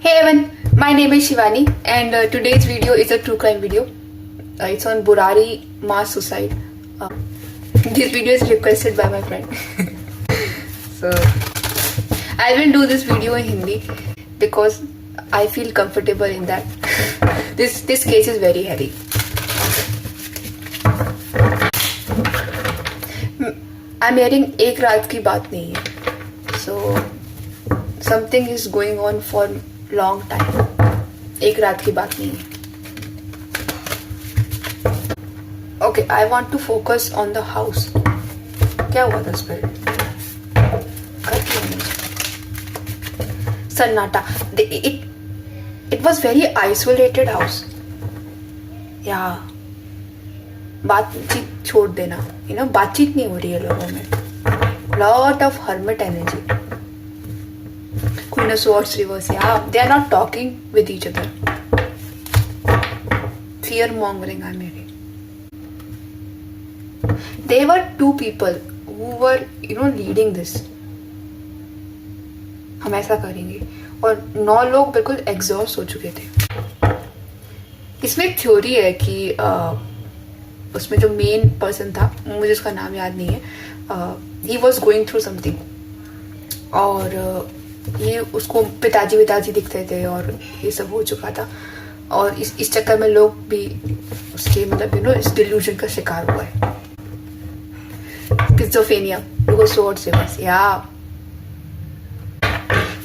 Hey everyone, my name is Shivani and today's video is a true crime video. It's on Burari mass suicide. This video is requested by my friend. So I will do this video in Hindi because I feel comfortable in that. This case is very heavy. I'm hearing एक रात की बात नहीं है. So something is going on for long time. एक रात की बात नहीं है. Okay, I want to focus on the house. क्या हुआ था स्पिरिट? सन्नाटा. It was very isolated house. Yeah. बातचीत छोड़ देना. बातचीत नहीं हो रही है लोगों में. Lot of hermit energy. Queen of Swords reverse. Yeah, they are not talking with each other. Fear mongering I'm hearing. There were two people who were, leading this. हम ऐसा करेंगे और 9 लोग बिल्कुल एग्जॉस्ट हो चुके थे. इसमें एक थ्योरी है कि उसमें जो मेन पर्सन था, मुझे उसका नाम याद नहीं है, he was going through something और ये उसको पिताजी दिखते थे और ये सब हो चुका था और इस चक्कर में लोग भी उसके मतलब इस डिल्यूजन का शिकार हुआ है. स्किज़ोफ्रेनिया बिकॉज़ सॉर्ट्स से बस. या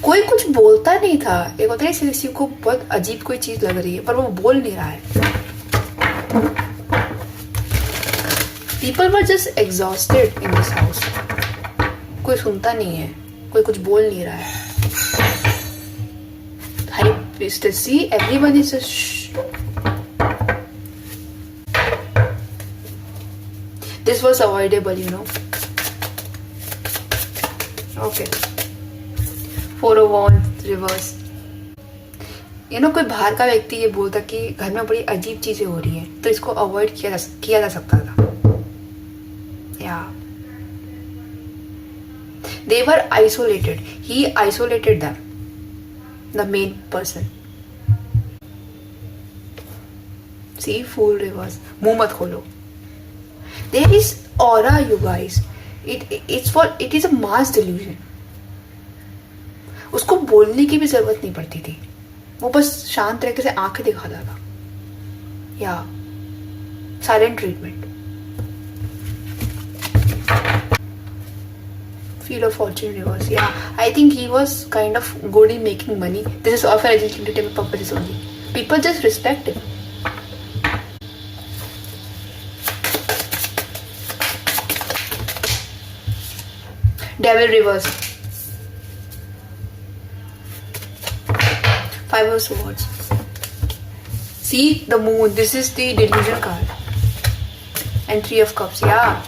कोई कुछ बोलता नहीं था. एक होता है किसी को बहुत अजीब कोई चीज लग रही है पर वो बोल नहीं रहा है. People were just exhausted in this house. कोई सुनता नहीं है, कोई कुछ बोल नहीं रहा है. High priestess, see, everyone is just shh. This was avoidable, Okay. 4 of Wands reverse. कोई बाहर का व्यक्ति ये बोलता कि घर में बड़ी अजीब चीजें हो रही हैं तो इसको अवॉइड किया जा सकता था. Yeah. They were isolated. He isolated them. The main person. See, Fool reverse. मुंह मत खोलो. There is aura, you guys. It is a mass delusion. उसको बोलने की भी जरूरत नहीं पड़ती थी. वो बस शांत तरीके से आंखें दिखाता था. या silent treatment. Feel of Fortune reverse. Yeah, I think he was kind of good in making money. This is all for educative purposes only. People just respect him. Devil reverse. 5 of Swords. See the moon. This is the delusion card. And 3 of Cups. Yeah,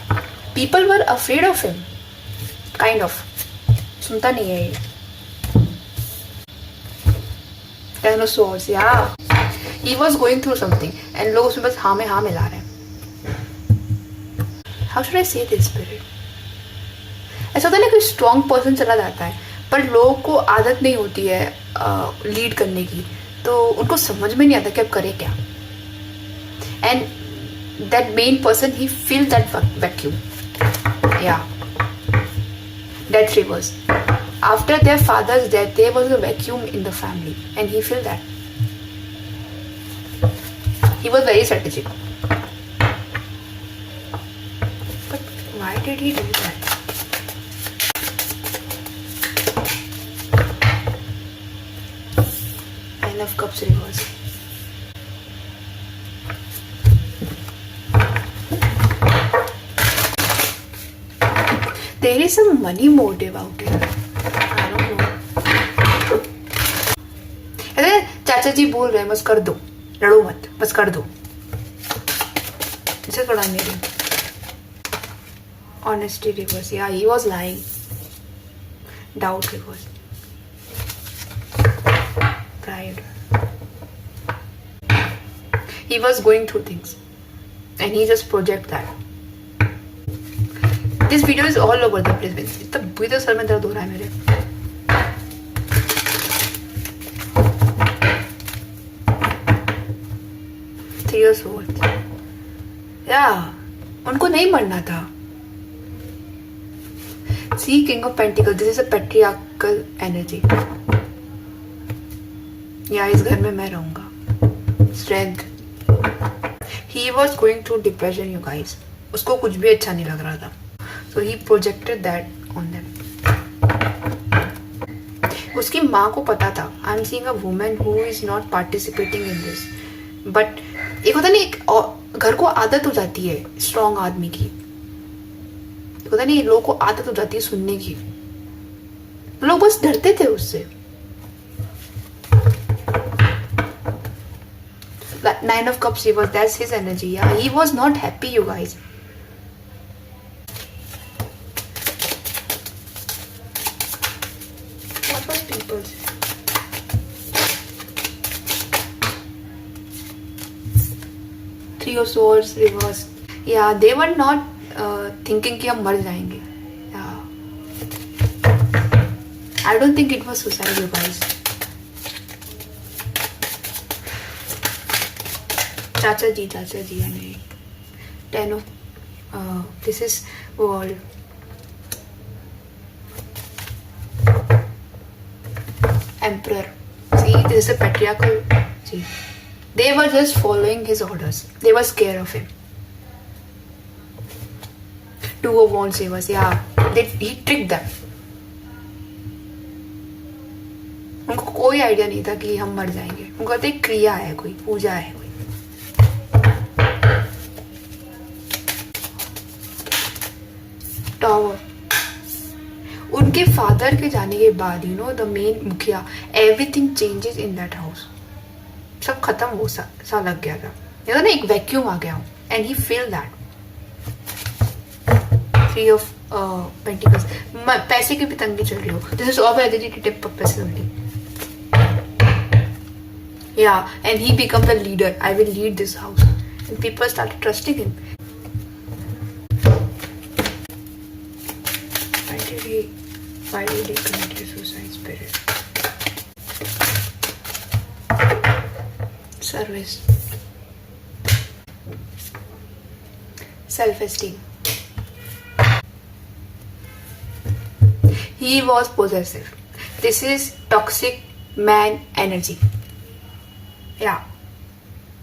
people were afraid of him. Kind of. सुनता नहीं है ये. 10 of Swords. Yeah. He was going through something. And लोग उसमें बस हाँ में हाँ मिला रहे हैं. How should I say this, spirit? ऐसा होता है ना कोई स्ट्रॉन्ग पर्सन चला जाता है पर लोगों को आदत नहीं होती है लीड करने की तो उनको समझ में नहीं आता कि अब करे क्या. And that main person he feel that vacuum. या Death reverse. After their father's death, there was a vacuum in the family, and he felt that. He was very strategic. But why did he do that? Nine of Cups reverse. There is some money motive out here. I don't know. अरे चाचा जी बोल रहे हैं बस कर दो, लड़ो मत, बस कर दो. इसे थोड़ा मेरी. Honesty reverse. Yeah, he was lying. Doubt reverse. Pride. He was going through things, and he just project that. This video is all over the place. इतना बुरी तरह सर में दर्द हो रहा है मेरे. of Swords. Yeah, उनको नहीं मरना था. See, King of Pentacles, this is a patriarchal energy. Yeah, इस घर में मैं रहूंगा. Strength. He was going through depression, you guys. उसको कुछ भी अच्छा नहीं लग रहा था. So he projected that on them. उसकी माँ को पता था. I'm seeing a woman who is not participating in this. But एक होता नहीं, एक घर को आदत हो जाती है स्ट्रॉन्ग आदमी की. एक होता नहीं, लोगों को आदत हो जाती है सुनने की. लोग बस डरते थे उससे. Nine of Cups reverse, that's his energy. Yeah, he was not happy, you guys. What was people's? Three of Swords reverse. Yeah, they were not thinking कि हम मर जाएंगे. Yeah. I don't think it was suicide, you guys. चाचा जी नहीं. 10 of this is world. Emperor. See, this is a patriarchal. See, they were just following his orders. They were scared of him. 2 of Wands reverse. Yeah, he tricked them. उनको कोई idea नहीं था कि हम मर जाएंगे. उनको कहते क्रिया है, कोई पूजा है. टावर. उनके फादर के जाने के बाद द मेन मुखिया, everything changes in that house. सब खत्म हो सा लग गया था ना, एक वैक्यूम आ गया. And he feel that. 3 of Pentacles. पैसे की भी तंगी चल रही हो. This is of additive purpose only. Yeah, and he became the leader. I will lead this house. And people started trusting him. Why did he commit suicide, spirit? Service. Self-esteem. He was possessive. This is toxic man energy. Yeah,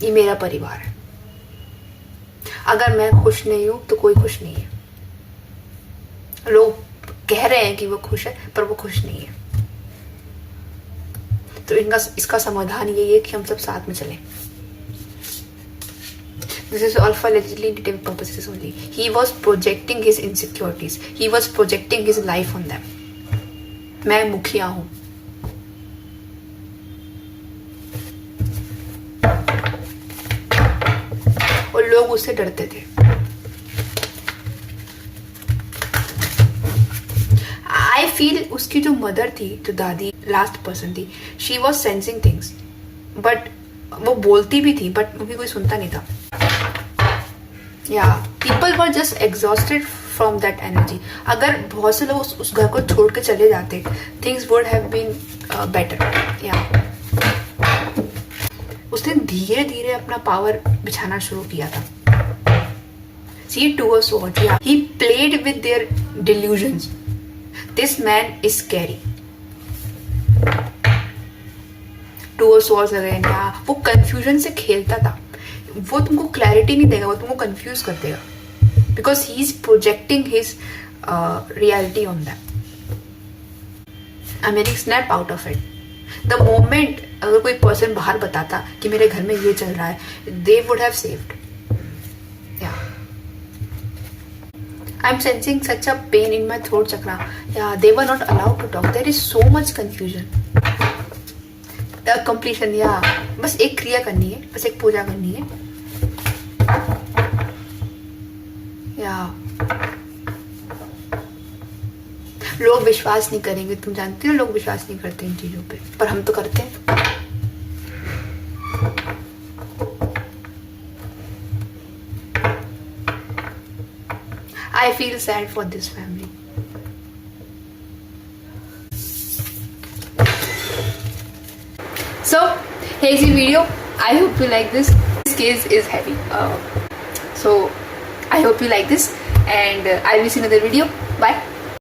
ये मेरा परिवार है. अगर मैं खुश नहीं हूं तो कोई खुश नहीं है. लोग कह रहे हैं कि वो खुश है पर वो खुश नहीं है. तो इसका समाधान यही है कि हम सब साथ में चलें. This is all for legislative purposes only. He was projecting his insecurities. He was projecting his life on them. मैं मुखिया हूं. और लोग उससे डरते थे. आई फील उसकी जो मदर थी, जो दादी लास्ट पर्सन थी, she was sensing things. But वो बोलती भी थी बट उनकी कोई सुनता नहीं था. या people were just exhausted from that energy. अगर बहुत से लोग उस घर को छोड़ के चले जाते, things would have been better. या उसने धीरे धीरे अपना पावर बिछाना शुरू किया था. See, 2 of Swords. Yeah, he played with their delusions. This man is scary. 2 of Swords again. Yeah, वो confusion से खेलता था. वो तुमको clarity नहीं देगा, वो तुमको confuse कर देगा. Because he is projecting his reality on them. I'm getting snap out of it. The moment अगर कोई पर्सन बाहर बताता कि मेरे घर में ये चल रहा है, they would have saved. Yeah. I'm sensing such a pain in my throat chakra. Yeah, they were not allowed to talk. There is so much confusion. The completion. Yeah, बस एक क्रिया करनी है, बस एक पूजा करनी है. Yeah. लोग विश्वास नहीं करेंगे. तुम जानते हो लोग विश्वास नहीं करते इन चीजों पे, पर हम तो करते हैं. I feel sad for this family. So, here's the video. I hope you like this. this case is heavy. So I hope you like this, and I will see you in another video. Bye.